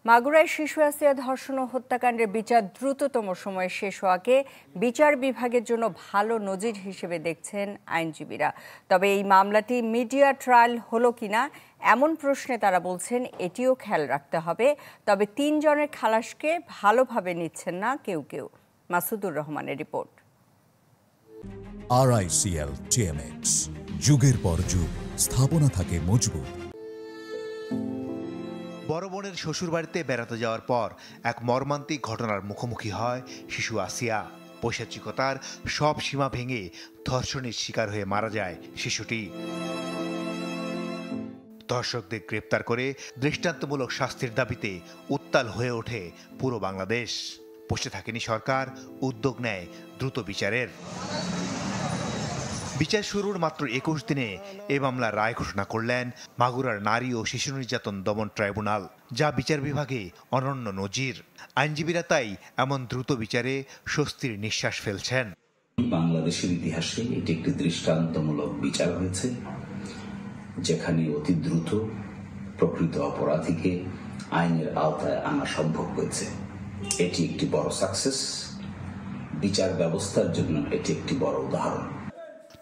মাগুরায় শিশু আসিয়া ধর্ষণ ও হত্যাকাণ্ডের বিচার দ্রুততম সময়ে শেষ হওয়াকে বিচার বিভাগের জন্য ভালো নজির হিসেবে দেখছেন আইনজীবীরা। তবে এই মামলাটি মিডিয়া ট্রায়াল হলো কিনা এমন প্রশ্নে তারা বলছেন এটিও খেয়াল রাখতে হবে। তবে ৩ জনের খালাসকে ভালোভাবে নিচ্ছেন না কেউ কেউ। মাসুদুর রহমানের রিপোর্ট। RICL TMX, যুগের পর যুগ স্থাপনা থাকে মজবুত। বড় বোনের শ্বশুরবাড়িতে বেড়াতে যাওয়ার পর এক মর্মান্তিক ঘটনার মুখোমুখি হয় শিশু আসিয়া। পৈশাচিকতার সব সীমা ভেঙে ধর্ষণের শিকার হয়ে মারা যায় শিশুটি। ধর্ষকদের গ্রেপ্তার করে দৃষ্টান্তমূলক শাস্তির দাবিতে উত্তাল হয়ে ওঠে পুরো বাংলাদেশ। বসে থাকেনি সরকার, উদ্যোগ নেয় দ্রুত বিচারের। বিচার শুরুর মাত্র ২১ দিনে এ মামলার রায় ঘোষণা করলেন মাগুরার নারী ও শিশু নির্যাতন দমন ট্রাইব্যুনাল, যা বিচার বিভাগে অনন্য নজির। আইনজীবীরা তাই এমন দ্রুত বিচারে স্বস্তির নিঃশ্বাস ফেলছেন। বাংলাদেশের ইতিহাসে এটি একটি দৃষ্টান্তমূলক বিচার হয়েছে, যেখানে অতি দ্রুত প্রকৃত অপরাধীকে আইনের আওতায় আনা সম্ভব হয়েছে। এটি একটি বড় সাকসেস। বিচার ব্যবস্থার জন্য এটি একটি বড় উদাহরণ।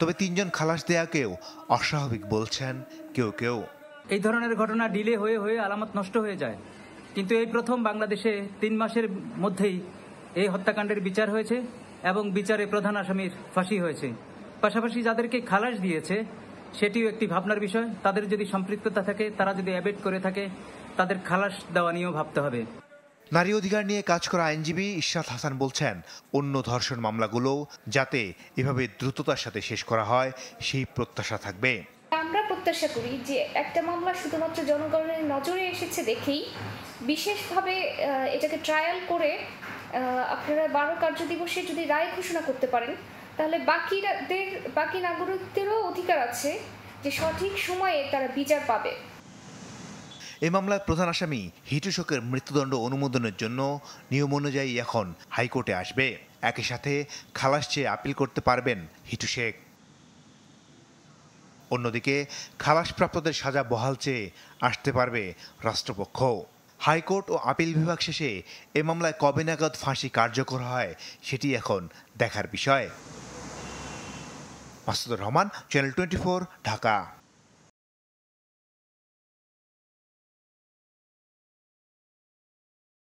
তবে ৩ জন খালাস দেয়াকেও অস্বাভাবিক বলছেন কেউ কেউ। এই ধরনের ঘটনা ডিলে হয়ে হয়ে আলামত নষ্ট হয়ে যায়, কিন্তু এই প্রথম বাংলাদেশে ৩ মাসের মধ্যেই এই হত্যাকাণ্ডের বিচার হয়েছে এবং বিচারে প্রধান আসামির ফাঁসি হয়েছে। পাশাপাশি যাদেরকে খালাস দিয়েছে সেটিও একটি ভাবনার বিষয়। তাদের যদি সম্পৃক্ততা থাকে, তারা যদি অ্যাবেট করে থাকে, তাদের খালাস দেওয়া নিয়েও ভাবতে হবে। নারী অধিকার নিয়ে কাজ করা আইনজীবী ইশরাত হাসান বলছেন, অন্য ধর্ষণ মামলাগুলো যাতে এভাবে দ্রুততার সাথে শেষ করা হয় সেই প্রত্যাশা থাকবে। আমরা প্রত্যাশা করি যে একটা মামলা শুধুমাত্র জনগণের নজরে এসেছে দেখেই বিশেষভাবে এটাকে ট্রায়াল করে আপনারা ১২ কার্যদিবসে যদি রায় ঘোষণা করতে পারেন, তাহলে বাকি নাগরিকদেরও অধিকার আছে যে সঠিক সময়ে তারা বিচার পাবে। এই মামলার প্রধান আসামি হিটু শেখের মৃত্যুদণ্ড অনুমোদনের জন্য নিয়ম অনুযায়ী এখন হাইকোর্টে আসবে। একই সাথে খালাস চেয়ে আপিল করতে পারবেন হিটু শেখ। অন্যদিকে খালাসপ্রাপ্তদের সাজা বহাল চেয়ে আসতে পারবে রাষ্ট্রপক্ষ। হাইকোর্ট ও আপিল বিভাগ শেষে এ মামলায় কবে নাগাদ ফাঁসি কার্যকর হয় সেটি এখন দেখার বিষয়। মাসুদুর রহমান, চ্যানেল 24, ঢাকা।